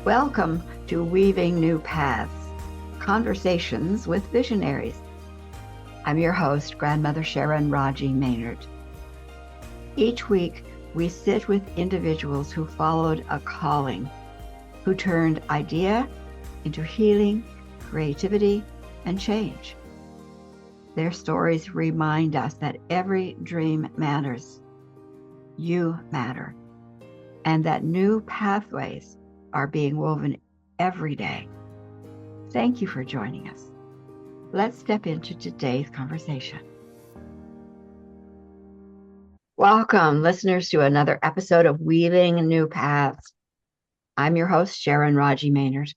Welcome to Weaving New Paths, Conversations with Visionaries. I'm your host, Grandmother Sharon Raji Maynard. Each week, we sit with individuals who followed a calling, who turned idea into healing, creativity, and change. Their stories remind us that every dream matters. You matter. And that new pathways are being woven every day. Thank you for joining us. Let's step into today's conversation. Welcome, listeners, to another episode of Weaving New Paths. I'm your host, Sharon Raji Maynard.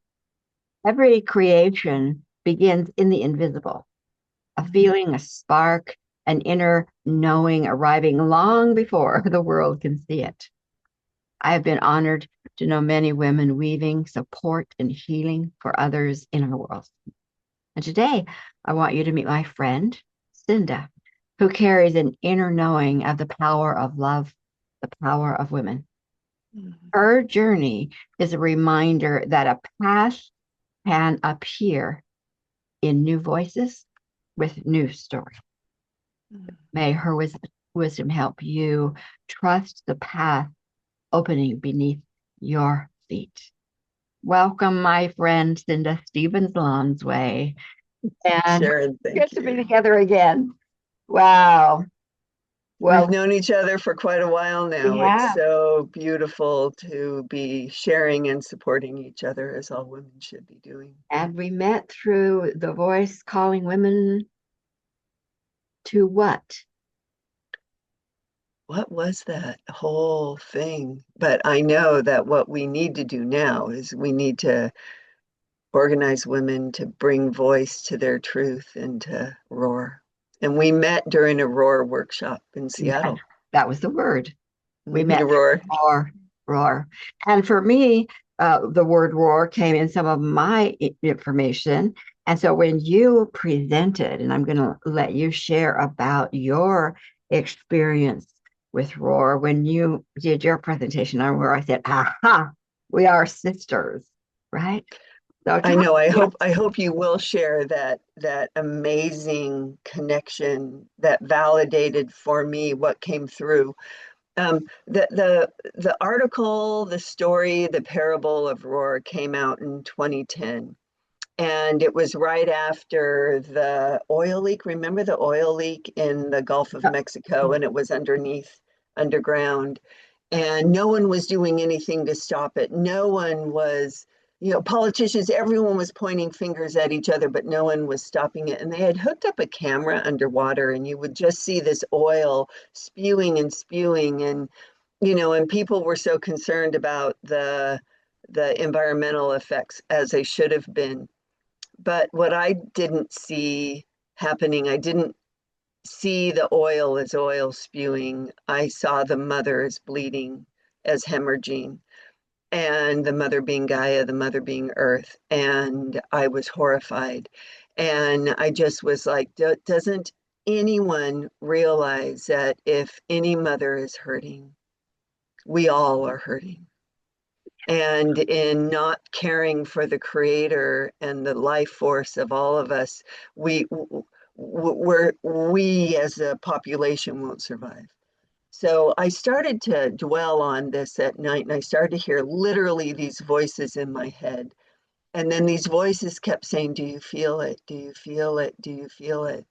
Every creation begins in the invisible, a feeling, a spark, an inner knowing arriving long before the world can see it. I have been honored to know many women weaving support and healing for others in our world. And today, I want you to meet my friend, Cinda, who carries an inner knowing of the power of love, the power of women. Her journey is a reminder that a path can appear in new voices with new stories. May her wisdom help you trust the path opening beneath your feet. Welcome, my friend, Cinda Stevens Lonsway. And Sharon, good to be together again. Wow. Well, we've known each other for quite a while now. Yeah. It's so beautiful to be sharing and supporting each other, as all women should be doing. And we met through the voice calling women to what? What was that whole thing? But I know that what we need to do now is we need to organize women to bring voice to their truth and to roar. And we met during a roar workshop in Seattle. That was the word. We met roar. Roar. And for me, the word roar came in some of my information. And so when you presented, and I'm going to let you share about your experience with roar, when you did your presentation on roar, I said, aha, we are sisters, right? So I know. I hope you will share that amazing connection that validated for me what came through. The article, the story, the parable of Roar came out in 2010. And it was right after the oil leak. Remember the oil leak in the Gulf of Mexico? And it was underground. And no one was doing anything to stop it. No one was, politicians, everyone was pointing fingers at each other, but no one was stopping it. And they had hooked up a camera underwater, and you would just see this oil spewing and spewing. And, and people were so concerned about the environmental effects, as they should have been. But what I didn't see happening, I didn't see the oil as oil spewing. I saw the mother as bleeding, as hemorrhaging, and the mother being Gaia, the mother being Earth. And I was horrified. And I just was like, doesn't anyone realize that if any mother is hurting, we all are hurting? And in not caring for the creator and the life force of all of us, we as a population won't survive. So I started to dwell on this at night, and I started to hear literally these voices in my head. And then these voices kept saying, do you feel it? Do you feel it? Do you feel it?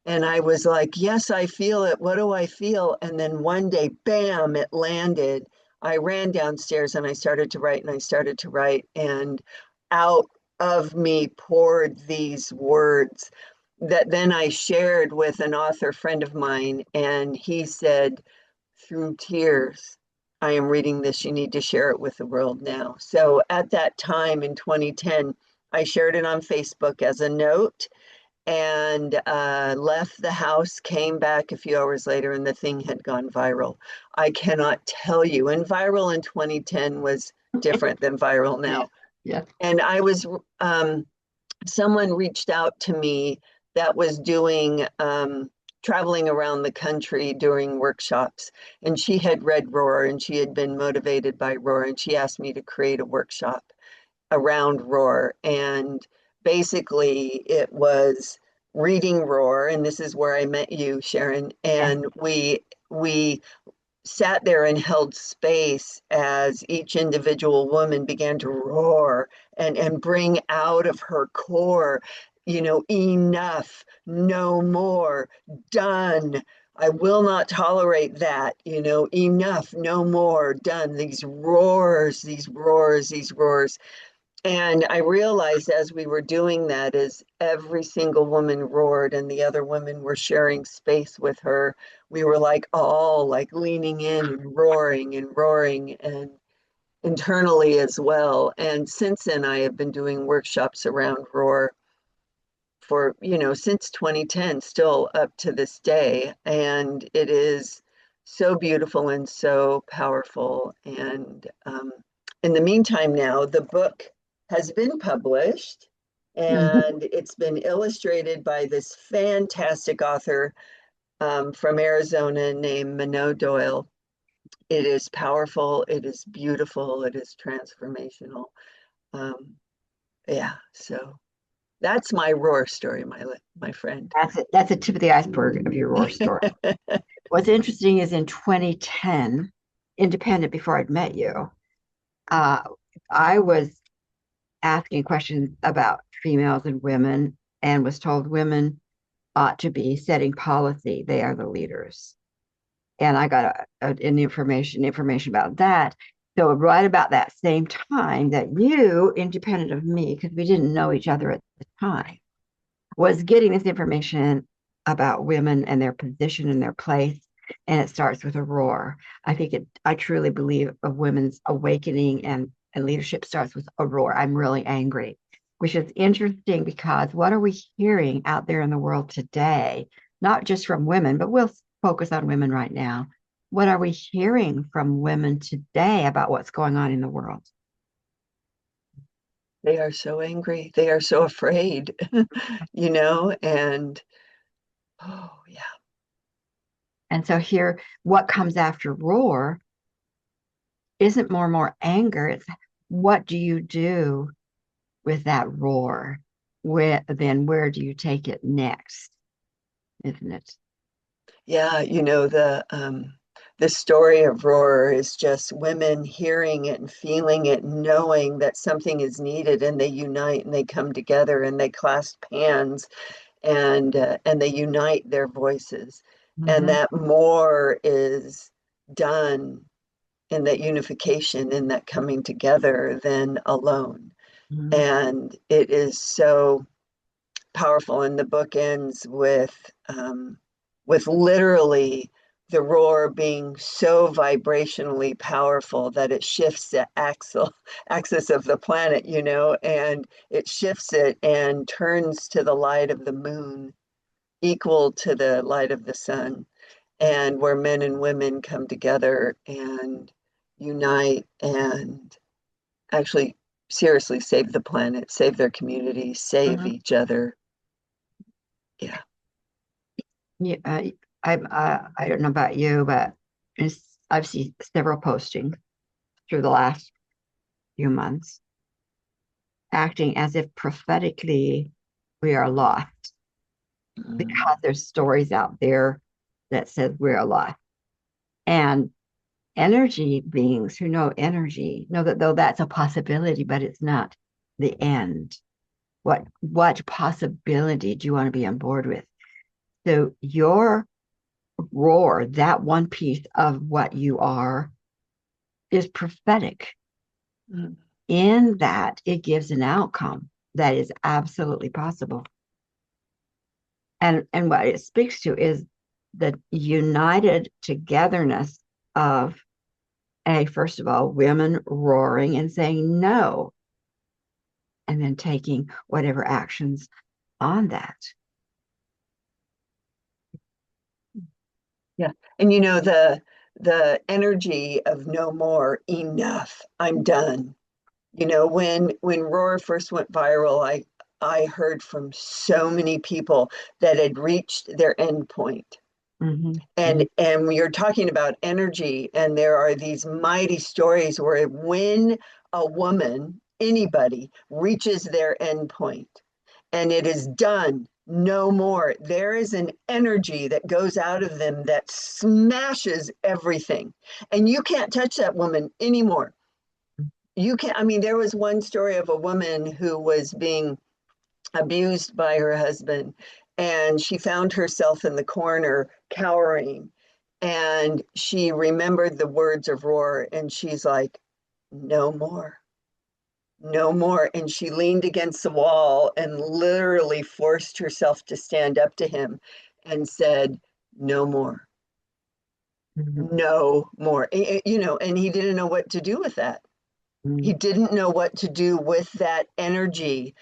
And I was like, yes, I feel it. What do I feel? And then one day, bam, it landed. I ran downstairs and I started to write, and I started to write, and out of me poured these words that then I shared with an author friend of mine. And he said, through tears, I am reading this. You need to share it with the world now. So at that time in 2010, I shared it on Facebook as a note, and left the house, came back a few hours later, and the thing had gone viral. I cannot tell you. And viral in 2010 was different than viral now. Yeah. And I was, someone reached out to me that was doing, traveling around the country during workshops. And she had read Roar, and she had been motivated by Roar, and she asked me to create a workshop. around Roar. And basically, it was reading Roar, and this is where I met you, Sharon. Yeah. And we sat there and held space as each individual woman began to roar and bring out of her core, enough, no more, done. I will not tolerate that, enough, no more, done. These roars, these roars, these roars. And I realized as we were doing that, as every single woman roared and the other women were sharing space with her, we were like all like leaning in and roaring and internally as well. And since then, I have been doing workshops around roar for, since 2010, still up to this day. And it is so beautiful and so powerful. And in the meantime, now the book has been published Mhm. and it's been illustrated by this fantastic author from Arizona named Minot Doyle. It is powerful, it is beautiful, it is transformational. Um, yeah, so that's my roar story, my friend. That's it. That's the tip of the iceberg of your roar story. What's interesting is in 2010, independent before I'd met you, uh, I was asking questions about females and women and was told women ought to be setting policy. They are the leaders. And I got an information about that. So right about that same time that you, independent of me, because we didn't know each other at the time, was getting this information about women and their position and their place. And it starts with a roar. I truly believe of women's awakening and leadership starts with a roar. I'm really angry, which is interesting because what are we hearing out there in the world today? Not just from women, but we'll focus on women right now. What are we hearing from women today about what's going on in the world? They are so angry. They are so afraid, and oh, yeah. And so here, what comes after roar isn't more anger. It's what do you do with that roar? Then where do you take it next? Isn't it? Yeah, the story of Roar is just women hearing it and feeling it, and knowing that something is needed, and they unite and they come together and they clasp hands and they unite their voices, and Mm-hmm. that more is done in that unification, in that coming together than alone. Mm-hmm. And it is so powerful. And the book ends with literally the roar being so vibrationally powerful that it shifts the axis of the planet, and it shifts it and turns to the light of the moon, equal to the light of the sun, and where men and women come together and unite and actually seriously save the planet, save their community, save Mm-hmm. each other. Yeah. Yeah, I don't know about you, but I've seen several postings through the last few months acting as if prophetically we are lost because there's stories out there that says we're lost. And energy beings who know energy know that though that's a possibility, but it's not the end. What possibility do you want to be on board with? So your roar, that one piece of what you are, is prophetic Mm. in that it gives an outcome that is absolutely possible. And what it speaks to is the united togetherness of first of all, women roaring and saying no, and then taking whatever actions on that. Yeah. And the energy of no more, enough, I'm done. When Roar first went viral, I heard from so many people that had reached their end point. Mm-hmm. And you're talking about energy, and there are these mighty stories where when a woman anybody reaches their end point and it is done, no more. There is an energy that goes out of them that smashes everything. And you can't touch that woman anymore. You can't, I mean, there was one story of a woman who was being abused by her husband, and she found herself in the corner cowering. And she remembered the words of Roar, and she's like, no more, no more. And she leaned against the wall and literally forced herself to stand up to him and said, no more, Mhm. no more. You know, and he didn't know what to do with that. He Mhm. didn't know what to do with that energy,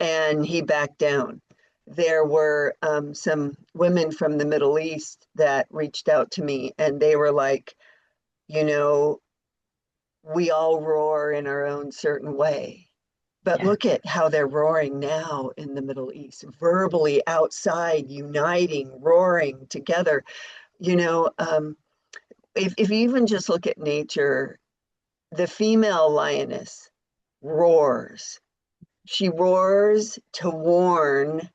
and he backed down. There were some women from the Middle East that reached out to me, and they were like, you know, we all roar in our own certain way. But Yeah. look at how they're roaring now in the Middle East, verbally outside, uniting, roaring together. You know, if you even just look at nature, the female lioness roars. She roars to warn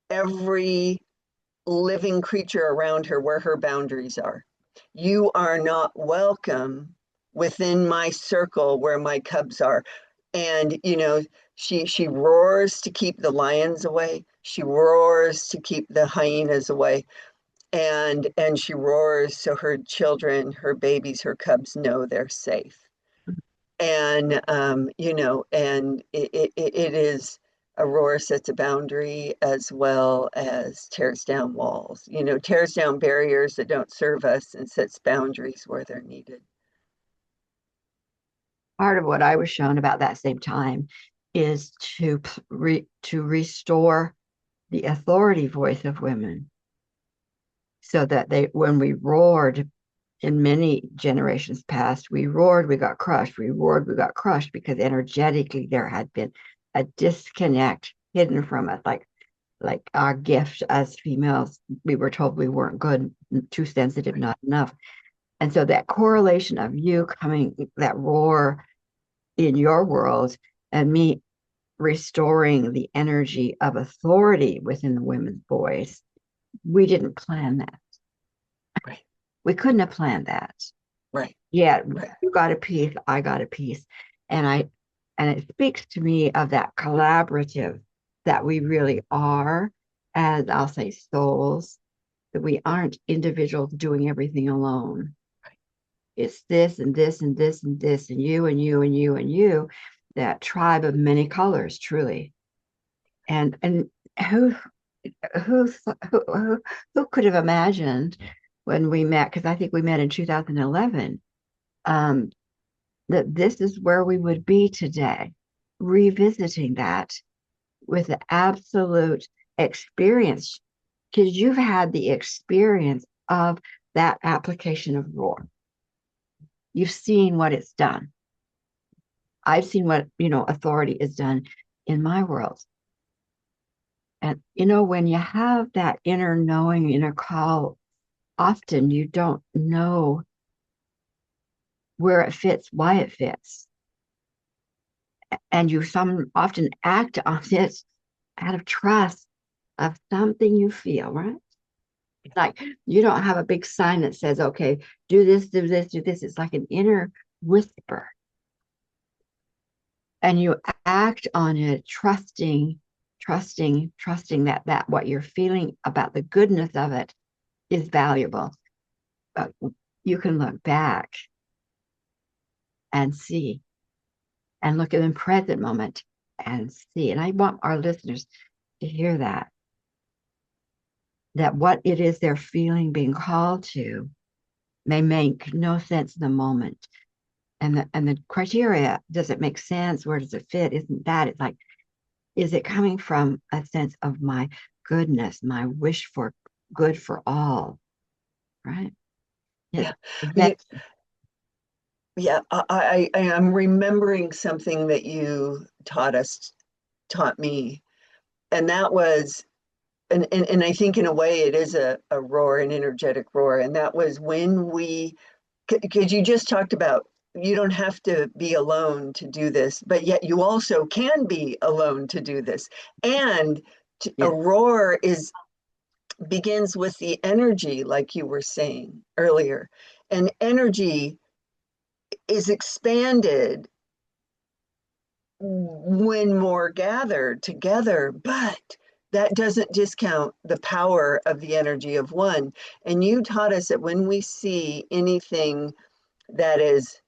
every living creature around her where her boundaries are. You are not welcome within my circle where my cubs are. And you know, she roars to keep the lions away. She roars to keep the hyenas away. And she roars so her children, her babies, her cubs know they're safe. And you know, and it is a roar sets a boundary as well as tears down walls, you know, tears down barriers that don't serve us and sets boundaries where they're needed. Part of what I was shown about that same time is to restore the authority voice of women so that they when we roared in many generations past, we roared, we got crushed, we roared, we got crushed because energetically there had been a disconnect hidden from us, like our gift as females, we were told we weren't good, too sensitive, Right. not enough. And so that correlation of you coming, that roar in your world, and me restoring the energy of authority within the women's voice, we didn't plan that. Right. We couldn't have planned that. Right. Yeah, Right. you got a piece, I got a piece. And I and it speaks to me of that collaborative that we really are, as I'll say, souls, that we aren't individuals doing everything alone. It's this and this and this and this and you and you and you and you, that tribe of many colors, truly. And who who who could have imagined when we met? Because I think we met in 2011. Um, that this is where we would be today, revisiting that with the absolute experience, because you've had the experience of that application of roar. You've seen what it's done. I've seen what, authority is done in my world. And, when you have that inner knowing, inner call, often you don't know where it fits, why it fits. And you some often act on it out of trust of something you feel, right? It's like you don't have a big sign that says, okay, do this, do this, do this. It's like an inner whisper. And you act on it, trusting that what you're feeling about the goodness of it is valuable. But you can look back and see and look at the present moment and see. And I want our listeners to hear that what it is they're feeling being called to may make no sense in the moment. And the criteria, does it make sense? Where does it fit? Isn't that it's like, is it coming from a sense of my goodness, my wish for good for all, right? Is, Yeah. is that Yeah. Yeah. I am remembering something that you taught me. And that was, and I think in a way it is a roar, an energetic roar. And that was when because you just talked about you don't have to be alone to do this, but yet you also can be alone to do this. And Yeah. Aurora begins with the energy, like you were saying earlier. And energy is expanded when more gather together, but that doesn't discount the power of the energy of one. And you taught us that when we see anything that is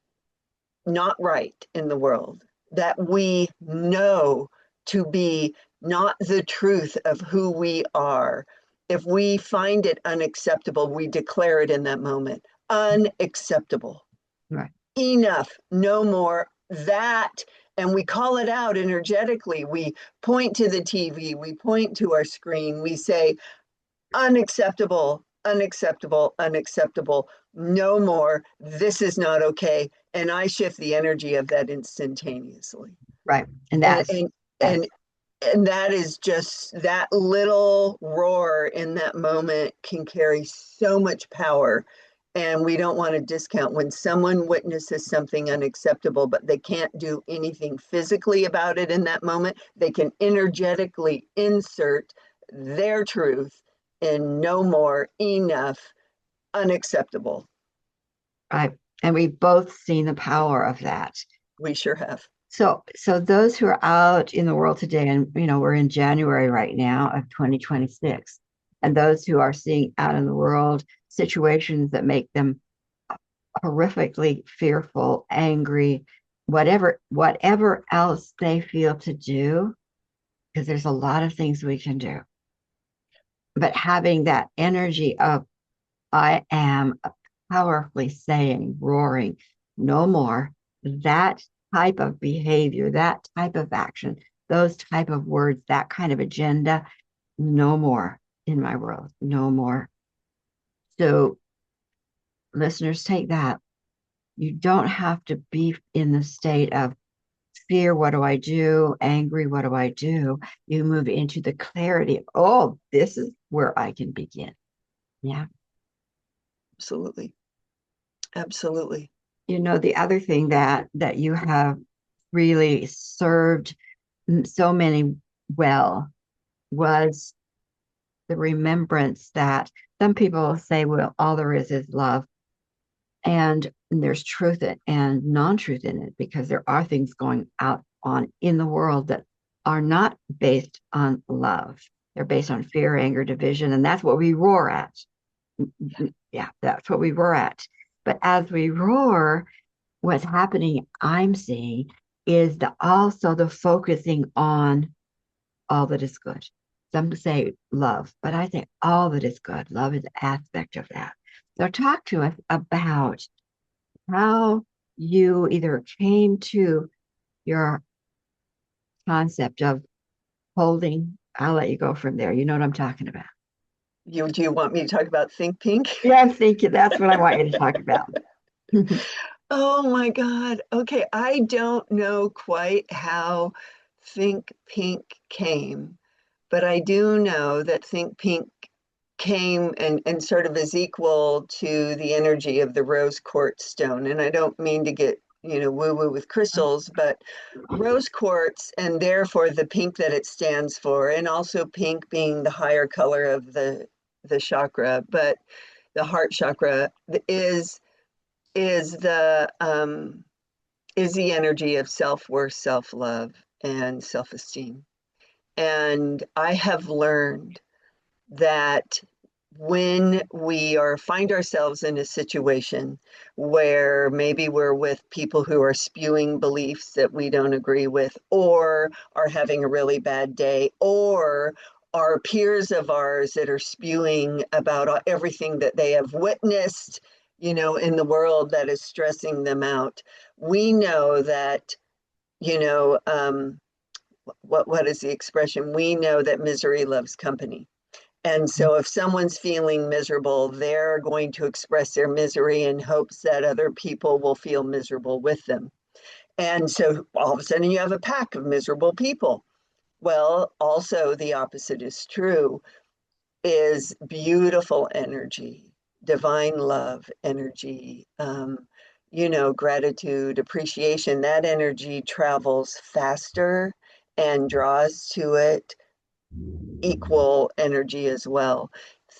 not right in the world, that we know to be not the truth of who we are. If we find it unacceptable, we declare it in that moment. Unacceptable. Right. Enough, no more. That, and we call it out energetically. We point to the TV, we point to our screen, we say, unacceptable, unacceptable, unacceptable, no more. This is not okay. And I shift the energy of that instantaneously. Right. And And that's and that's and and that is just that little roar in that moment can carry so much power. And we don't want to discount when someone witnesses something unacceptable, but they can't do anything physically about it in that moment. They can energetically insert their truth in no more, enough, unacceptable. right. And we've both seen the power of that. We sure have. So those who are out in the world today, and we're in January right now of 2026, and those who are seeing out in the world situations that make them horrifically fearful, angry, whatever else they feel to do, because there's a lot of things we can do. But having that energy of I am powerfully saying, roaring, no more, that type of behavior, that type of action, those type of words, that kind of agenda, no more in my world, no more. So listeners, take that. You don't have to be in the state of fear, what do I do? Angry, what do I do? You move into the clarity of, oh, this is where I can begin. Yeah. Absolutely. Absolutely. The other thing that you have really served so many well was the remembrance that some people say, well, all there is love. And there's truth and non-truth in it because there are things going out on in the world that are not based on love. They're based on fear, anger, division, and that's what we roar at. Yeah, that's what we roar at. But as we roar, what's happening, I'm seeing, is also the focusing on all that is good. Some say love, but I think all that is good. Love is an aspect of that. So talk to us about how you either came to your concept of holding. I'll let you go from there. You know what I'm talking about. Do you want me to talk about Think Pink? Yeah, I'm thinking that's what I want you to talk about. Oh my God. Okay. I don't know quite how Think Pink came, but I do know that Think Pink came and sort of is equal to the energy of the rose quartz stone. And I don't mean to get, woo woo with crystals, but rose quartz and therefore the pink that it stands for, and also pink being the higher color of the chakra, but the heart chakra is the um, is the energy of self-worth, self-love, and self-esteem. And I have learned that when we find ourselves in a situation where maybe we're with people who are spewing beliefs that we don't agree with, or are having a really bad day, or are peers of ours that are spewing about everything that they have witnessed, in the world that is stressing them out, we know that, you know, um, what is the expression? We know that misery loves company. And so if someone's feeling miserable, they're going to express their misery in hopes that other people will feel miserable with them. And so all of a sudden you have a pack of miserable people. Well, also the opposite is true, is beautiful energy, divine love energy, gratitude, appreciation, that energy travels faster and draws to it equal energy as well.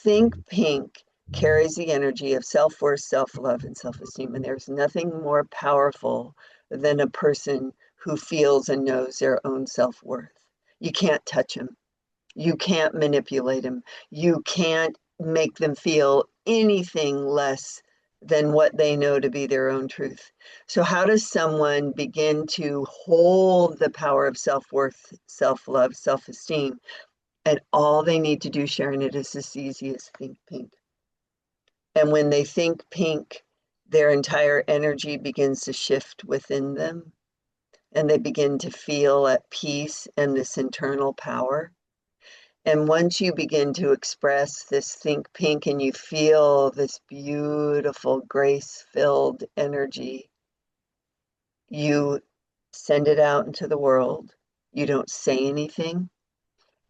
Think pink carries the energy of self-worth, self-love, and self-esteem. And there's nothing more powerful than a person who feels and knows their own self-worth. You can't touch them. You can't manipulate them. You can't make them feel anything less than what they know to be their own truth. So, how does someone begin to hold the power of self worth, self love, self esteem? And all they need to do, Sharon, it is as easy as think pink. And when they think pink, their entire energy begins to shift within them and they begin to feel at peace and this internal power. And once you begin to express this think pink and you feel this beautiful grace filled energy, you send it out into the world. You don't say anything.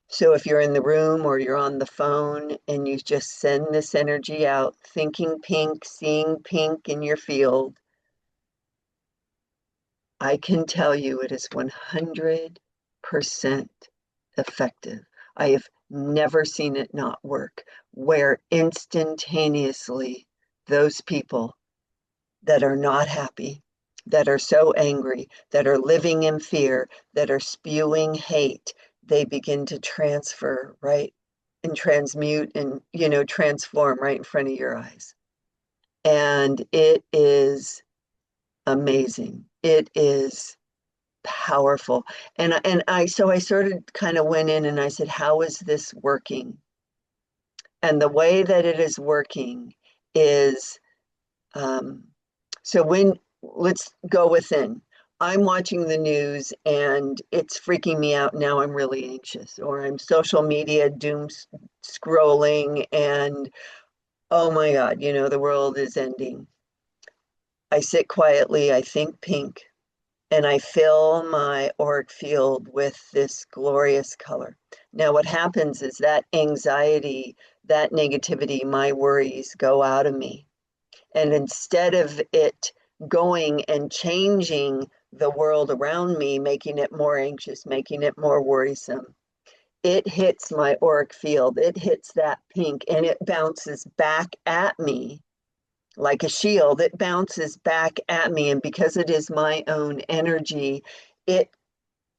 So if you're in the room or you're on the phone and you just send this energy out, thinking pink, seeing pink in your field, I can tell you it is 100% effective. I have never seen it not work, where instantaneously those people that are not happy, that are so angry, that are living in fear, that are spewing hate, they begin to transfer, right? And transmute and, transform right in front of your eyes. And it is amazing. It is powerful. So I sort of kind of went in and I said, how is this working? And the way that it is working is, um, so when, let's go within. I'm watching the news and it's freaking me out. Now I'm really anxious, or I'm social media doom scrolling and oh my God, the world is ending. I sit quietly, I think pink, and I fill my auric field with this glorious color. Now, what happens is that anxiety, that negativity, my worries go out of me. And instead of it going and changing the world around me, making it more anxious, making it more worrisome, it hits my auric field, it hits that pink, and it bounces back at me like a shield. It bounces back at me. And because it is my own energy, it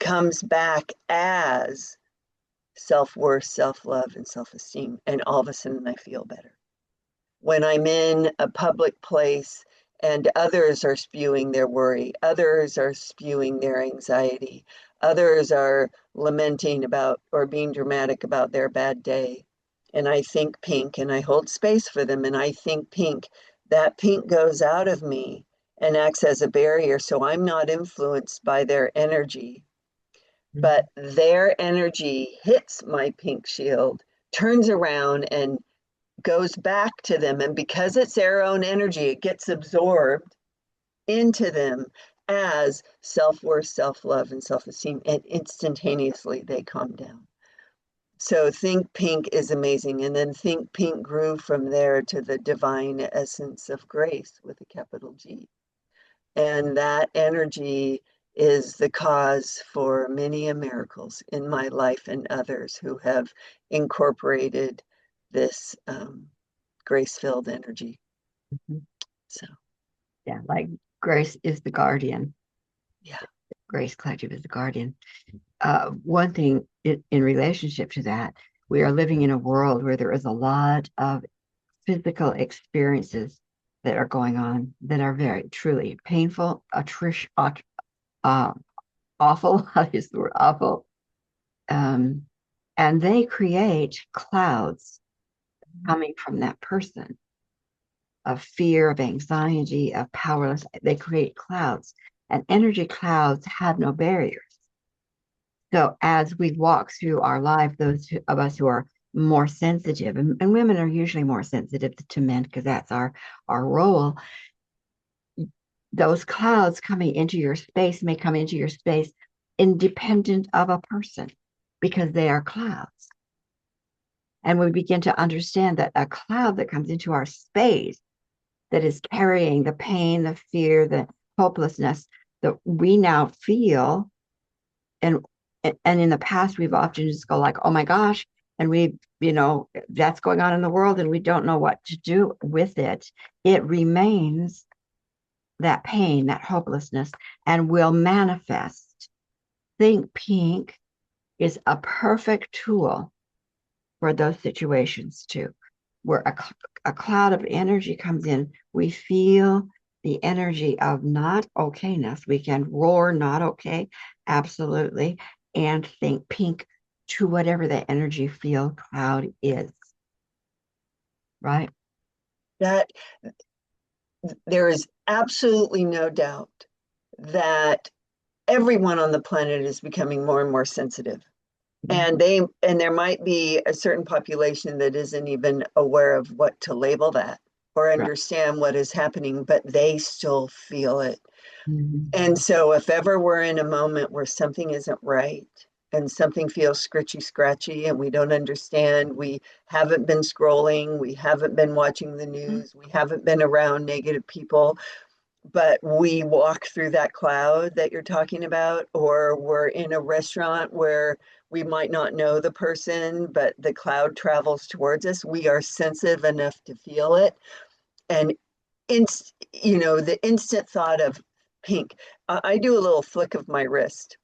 comes back as self worth, self love, and self esteem. And all of a sudden, I feel better. When I'm in a public place and others are spewing their worry, others are spewing their anxiety, others are lamenting about or being dramatic about their bad day, and I think pink and I hold space for them and I think pink, that pink goes out of me and acts as a barrier. So I'm not influenced by their energy, but their energy hits my pink shield, turns around and goes back to them. And because it's their own energy, it gets absorbed into them as self-worth, self-love, and self-esteem. And instantaneously they calm down. So Think Pink is amazing. And then Think Pink grew from there to the divine essence of grace with a capital G. And that energy is the cause for many miracles in my life and others who have incorporated this grace-filled energy. Mhm. So, Yeah, like Grace is the guardian. yeah. Grace Collective is the guardian. One thing in relationship to that, we are living in a world where there is a lot of physical experiences that are going on that are very truly painful, uh, awful. How is the word awful? Um, and they create clouds coming from that person of fear, of anxiety, of powerless. They create clouds, and energy clouds have no barriers. So as we walk through our life, of us who are more sensitive, and women are usually more sensitive to men because that's our role. Those clouds coming into your space may come into your space independent of a person because they are clouds. And we begin to understand that a cloud that comes into our space that is carrying the pain, the fear, the hopelessness that we now feel. And in the past, we've often just go like, oh my gosh, and we, that's going on in the world and we don't know what to do with it. It remains that pain, that hopelessness, and will manifest. Think Pink is a perfect tool for those situations too, where a cloud of energy comes in. We feel the energy of not okayness. We can roar not okay, absolutely, and think pink to whatever the energy field cloud is. Right? That there is absolutely no doubt that everyone on the planet is becoming more and more sensitive. And there might be a certain population that isn't even aware of what to label that or Right. understand what is happening, but they still feel it. Mm-hmm. And so if ever we're in a moment where something isn't right and something feels scratchy and we don't understand, we haven't been scrolling, we haven't been watching the news, we haven't been around negative people, but we walk through that cloud that you're talking about, or we're in a restaurant where we might not know the person, but the cloud travels towards us. We are sensitive enough to feel it. And the instant thought of pink, I do a little flick of my wrist,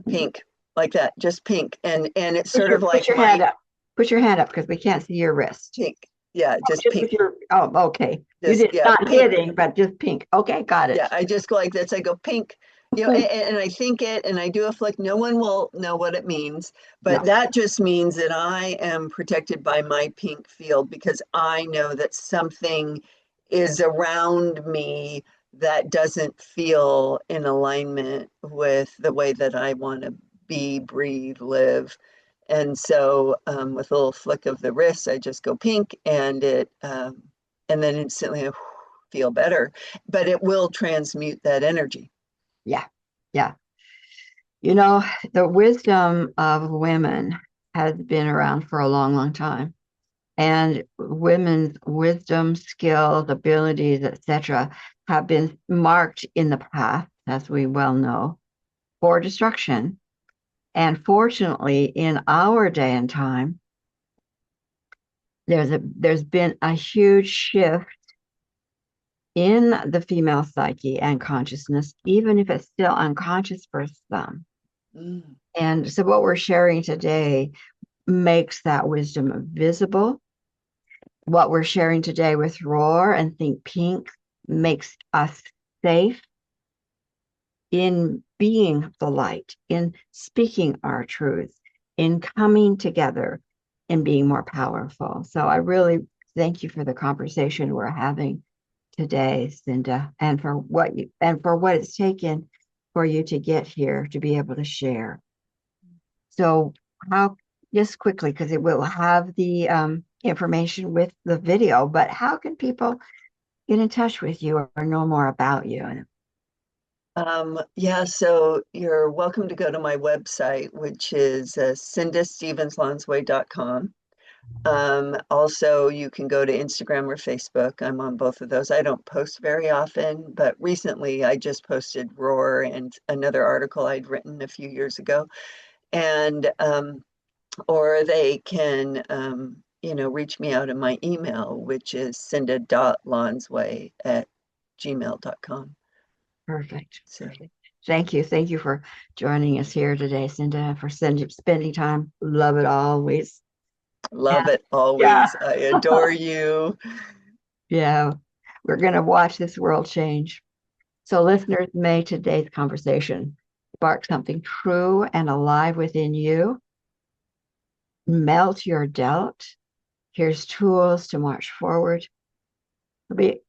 pink, like that, just pink. And it's sort of like Put your hand up. Put your hand up because we can't see your wrist. pink. Yeah, just Put pink. okay. You did Yeah, not pink. hitting, but just pink. Okay, got it. Yeah, I just go like this. I go pink, and I think it, and I do a flick. No one will know what it means, but No. that just means that I am protected by my pink field because I know that something is around me that doesn't feel in alignment with the way that I want to be, breathe, live. And so, with a little flick of the wrist, I just go pink, and then instantly I feel better. But it will transmute that energy. Yeah. Yeah. The wisdom of women has been around for a long, long time. And women's wisdom, skills, abilities, etc., have been marked in the past, as we well know, for destruction. And fortunately, in our day and time, there's been a huge shift in the female psyche and consciousness, even if it's still unconscious for some. Mm. And so, what we're sharing today makes that wisdom visible. What we're sharing today with Roar and Think Pink makes us safe in being the light, in speaking our truth, in coming together, in being more powerful. So I really thank you for the conversation we're having today, Cinda, and for what it's taken for you to get here to be able to share. So how just quickly, because it will have the information with the video, but how can people get in touch with you or know more about you? Yeah, so you're welcome to go to my website, which is cindastevens.lonsway.com. Also, you can go to Instagram or Facebook. I'm on both of those. I don't post very often, but recently I just posted Roar and another article I'd written a few years ago. And or they can reach me out in my email, which is cinda.lonsway@gmail.com. Perfect. So Perfect. Thank you. Thank you for joining us here today, Cinda, for spending time. Love it always. love it Yeah. always. I adore you. Yeah. We're going to watch this world change. So, listeners, may today's conversation spark something true and alive within you. Melt your doubt. Here's tools to march forward.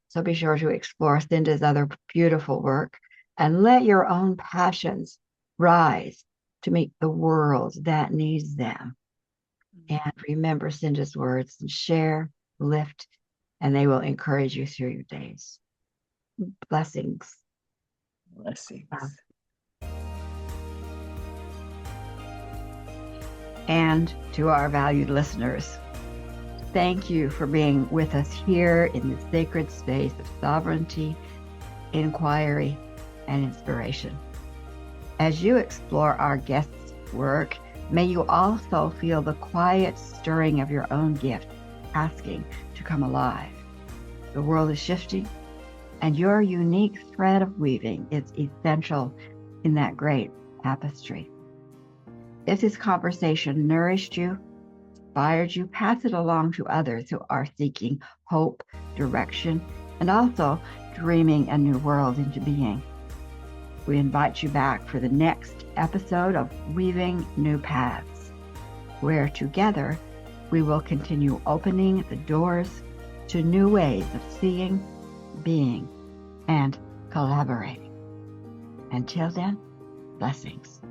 So be sure to explore Cinda's other beautiful work and let your own passions rise to meet the world that needs them. And remember Cinda's words and share, lift, and they will encourage you through your days. Blessings. Blessings. And to our valued listeners, thank you for being with us here in the sacred space of sovereignty, inquiry, and inspiration. As you explore our guests' work, may you also feel the quiet stirring of your own gift, asking to come alive. The world is shifting, and your unique thread of weaving is essential in that great tapestry. If this conversation nourished you, inspired you, pass it along to others who are seeking hope, direction, and also dreaming a new world into being. We invite you back for the next episode of Weaving New Paths, where together we will continue opening the doors to new ways of seeing, being, and collaborating. Until then, blessings.